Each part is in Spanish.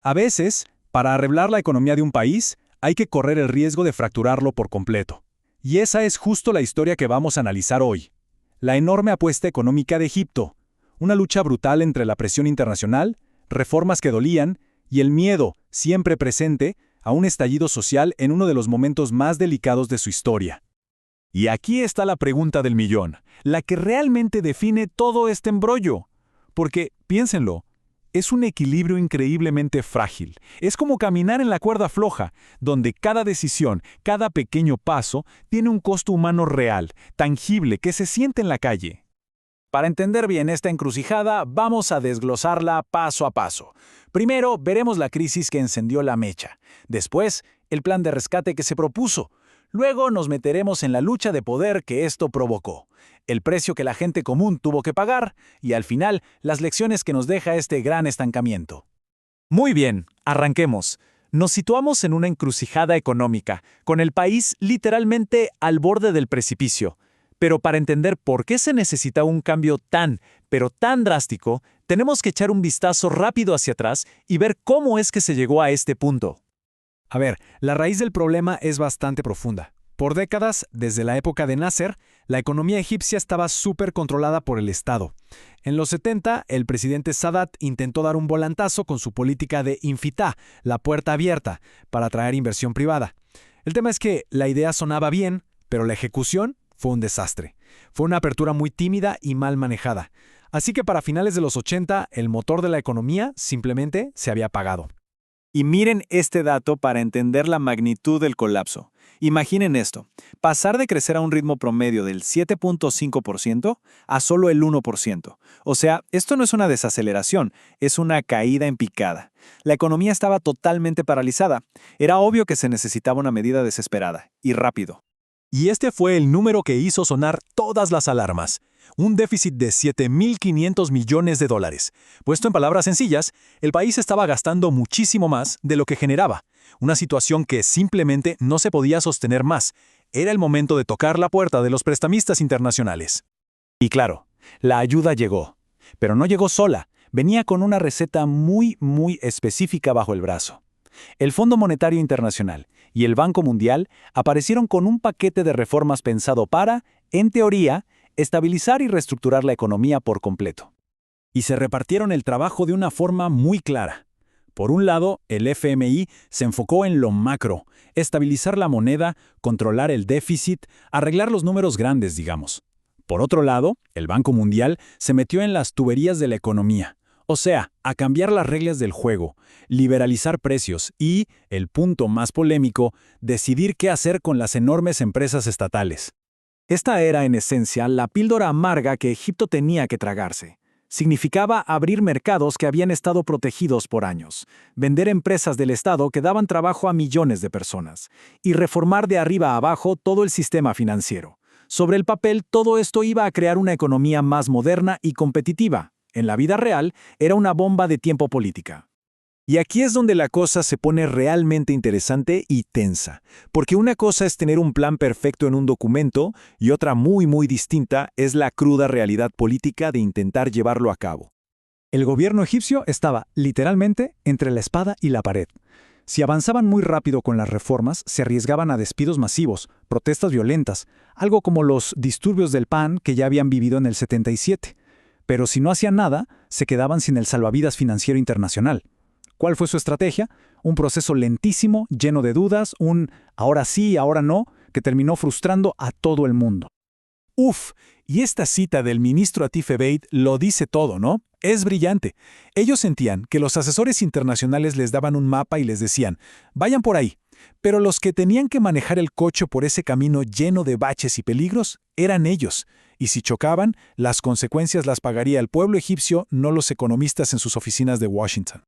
A veces, para arreglar la economía de un país, hay que correr el riesgo de fracturarlo por completo. Y esa es justo la historia que vamos a analizar hoy. La enorme apuesta económica de Egipto, una lucha brutal entre la presión internacional, reformas que dolían y el miedo, siempre presente, a un estallido social en uno de los momentos más delicados de su historia. Y aquí está la pregunta del millón, la que realmente define todo este embrollo. Porque, piénsenlo, es un equilibrio increíblemente frágil. Es como caminar en la cuerda floja, donde cada decisión, cada pequeño paso, tiene un costo humano real, tangible, que se siente en la calle. Para entender bien esta encrucijada, vamos a desglosarla paso a paso. Primero, veremos la crisis que encendió la mecha. Después, el plan de rescate que se propuso. Luego nos meteremos en la lucha de poder que esto provocó, el precio que la gente común tuvo que pagar y, al final, las lecciones que nos deja este gran estancamiento. Muy bien, arranquemos. Nos situamos en una encrucijada económica, con el país literalmente al borde del precipicio. Pero para entender por qué se necesita un cambio pero tan drástico, tenemos que echar un vistazo rápido hacia atrás y ver cómo es que se llegó a este punto. A ver, la raíz del problema es bastante profunda. Por décadas, desde la época de Nasser, la economía egipcia estaba súper controlada por el Estado. En los 70, el presidente Sadat intentó dar un volantazo con su política de infitah, la puerta abierta, para atraer inversión privada. El tema es que la idea sonaba bien, pero la ejecución fue un desastre. Fue una apertura muy tímida y mal manejada. Así que para finales de los 80, el motor de la economía simplemente se había apagado. Y miren este dato para entender la magnitud del colapso. Imaginen esto, pasar de crecer a un ritmo promedio del 7.5% a solo el 1%. O sea, esto no es una desaceleración, es una caída en picada. La economía estaba totalmente paralizada. Era obvio que se necesitaba una medida desesperada, y rápido. Y este fue el número que hizo sonar todas las alarmas. Un déficit de $7.500 millones. Puesto en palabras sencillas, el país estaba gastando muchísimo más de lo que generaba. Una situación que simplemente no se podía sostener más. Era el momento de tocar la puerta de los prestamistas internacionales. Y claro, la ayuda llegó. Pero no llegó sola. Venía con una receta muy específica bajo el brazo. El Fondo Monetario Internacional y el Banco Mundial aparecieron con un paquete de reformas pensado para, en teoría, estabilizar y reestructurar la economía por completo. Y se repartieron el trabajo de una forma muy clara. Por un lado, el FMI se enfocó en lo macro, estabilizar la moneda, controlar el déficit, arreglar los números grandes, digamos. Por otro lado, el Banco Mundial se metió en las tuberías de la economía, o sea, a cambiar las reglas del juego, liberalizar precios y, el punto más polémico, decidir qué hacer con las enormes empresas estatales. Esta era, en esencia, la píldora amarga que Egipto tenía que tragarse. Significaba abrir mercados que habían estado protegidos por años, vender empresas del Estado que daban trabajo a millones de personas, y reformar de arriba a abajo todo el sistema financiero. Sobre el papel, todo esto iba a crear una economía más moderna y competitiva. En la vida real, era una bomba de tiempo política. Y aquí es donde la cosa se pone realmente interesante y tensa, porque una cosa es tener un plan perfecto en un documento y otra muy distinta es la cruda realidad política de intentar llevarlo a cabo. El gobierno egipcio estaba, literalmente, entre la espada y la pared. Si avanzaban muy rápido con las reformas, se arriesgaban a despidos masivos, protestas violentas, algo como los disturbios del PAN que ya habían vivido en el 77. Pero si no hacían nada, se quedaban sin el salvavidas financiero internacional. ¿Cuál fue su estrategia? Un proceso lentísimo, lleno de dudas, un ahora sí, ahora no, que terminó frustrando a todo el mundo. Y esta cita del ministro Atif Ebeid lo dice todo, ¿no? Es brillante. Ellos sentían que los asesores internacionales les daban un mapa y les decían, vayan por ahí. Pero los que tenían que manejar el coche por ese camino lleno de baches y peligros eran ellos. Y si chocaban, las consecuencias las pagaría el pueblo egipcio, no los economistas en sus oficinas de Washington.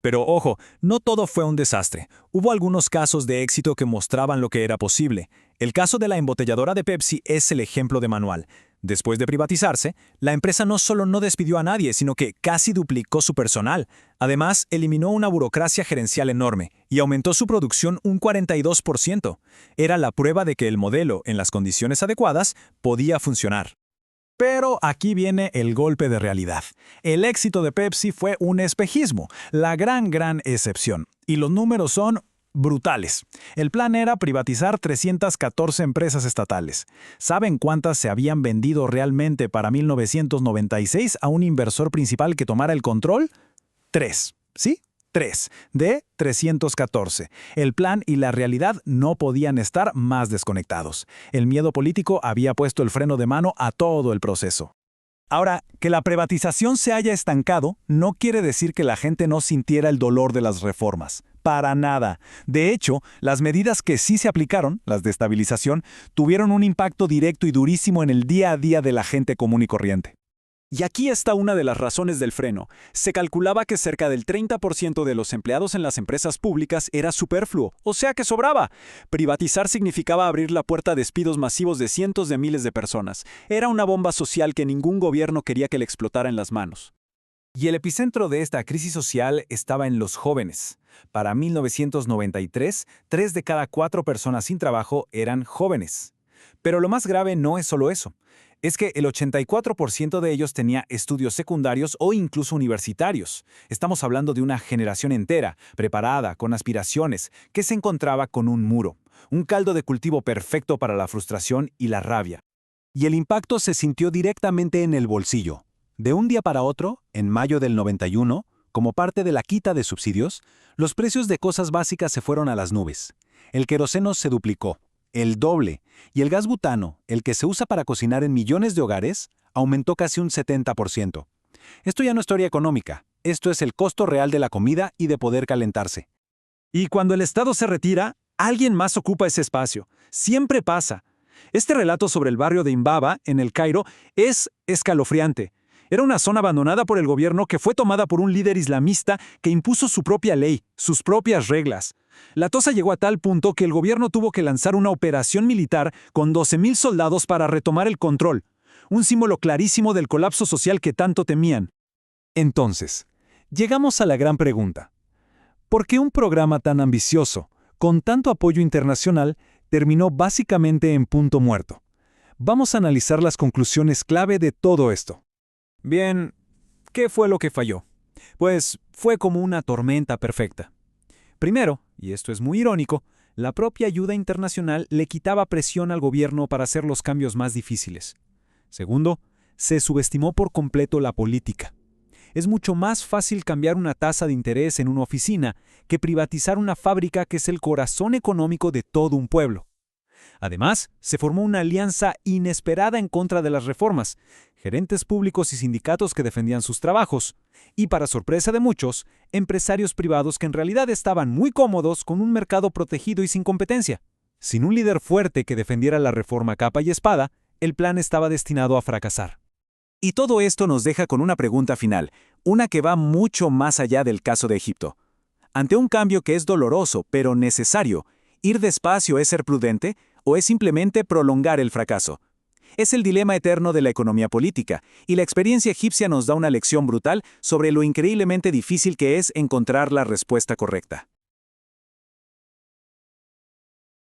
Pero ojo, no todo fue un desastre. Hubo algunos casos de éxito que mostraban lo que era posible. El caso de la embotelladora de Pepsi es el ejemplo de manual. Después de privatizarse, la empresa no solo no despidió a nadie, sino que casi duplicó su personal. Además, eliminó una burocracia gerencial enorme y aumentó su producción un 42%. Era la prueba de que el modelo, en las condiciones adecuadas, podía funcionar. Pero aquí viene el golpe de realidad. El éxito de Pepsi fue un espejismo, la gran excepción. Y los números son brutales. El plan era privatizar 314 empresas estatales. ¿Saben cuántas se habían vendido realmente para 1996 a un inversor principal que tomara el control? 3. ¿Sí? 3 de 314. El plan y la realidad no podían estar más desconectados. El miedo político había puesto el freno de mano a todo el proceso. Ahora, que la privatización se haya estancado no quiere decir que la gente no sintiera el dolor de las reformas. Para nada. De hecho, las medidas que sí se aplicaron, las de estabilización, tuvieron un impacto directo y durísimo en el día a día de la gente común y corriente. Y aquí está una de las razones del freno. Se calculaba que cerca del 30% de los empleados en las empresas públicas era superfluo, o sea que sobraba. Privatizar significaba abrir la puerta a despidos masivos de cientos de miles de personas. Era una bomba social que ningún gobierno quería que le explotara en las manos. Y el epicentro de esta crisis social estaba en los jóvenes. Para 1993, 3 de cada 4 personas sin trabajo eran jóvenes. Pero lo más grave no es solo eso. Es que el 84% de ellos tenía estudios secundarios o incluso universitarios. Estamos hablando de una generación entera, preparada, con aspiraciones, que se encontraba con un muro, un caldo de cultivo perfecto para la frustración y la rabia. Y el impacto se sintió directamente en el bolsillo. De un día para otro, en mayo del 91, como parte de la quita de subsidios, los precios de cosas básicas se fueron a las nubes. El queroseno se duplicó, el doble, y el gas butano, el que se usa para cocinar en millones de hogares, aumentó casi un 70%. Esto ya no es teoría económica, esto es el costo real de la comida y de poder calentarse. Y cuando el Estado se retira, alguien más ocupa ese espacio. Siempre pasa. Este relato sobre el barrio de Imbaba, en el Cairo, es escalofriante. Era una zona abandonada por el gobierno que fue tomada por un líder islamista que impuso su propia ley, sus propias reglas. La tosa llegó a tal punto que el gobierno tuvo que lanzar una operación militar con 12,000 soldados para retomar el control, un símbolo clarísimo del colapso social que tanto temían. Entonces, llegamos a la gran pregunta. ¿Por qué un programa tan ambicioso, con tanto apoyo internacional, terminó básicamente en punto muerto? Vamos a analizar las conclusiones clave de todo esto. Bien, ¿qué fue lo que falló? Pues fue como una tormenta perfecta. Primero, y esto es muy irónico, la propia ayuda internacional le quitaba presión al gobierno para hacer los cambios más difíciles. Segundo, se subestimó por completo la política. Es mucho más fácil cambiar una tasa de interés en una oficina que privatizar una fábrica que es el corazón económico de todo un pueblo. Además, se formó una alianza inesperada en contra de las reformas, gerentes públicos y sindicatos que defendían sus trabajos, y para sorpresa de muchos, empresarios privados que en realidad estaban muy cómodos con un mercado protegido y sin competencia. Sin un líder fuerte que defendiera la reforma capa y espada, el plan estaba destinado a fracasar. Y todo esto nos deja con una pregunta final, una que va mucho más allá del caso de Egipto. Ante un cambio que es doloroso, pero necesario, ¿ir despacio es ser prudente o es simplemente prolongar el fracaso? Es el dilema eterno de la economía política, y la experiencia egipcia nos da una lección brutal sobre lo increíblemente difícil que es encontrar la respuesta correcta.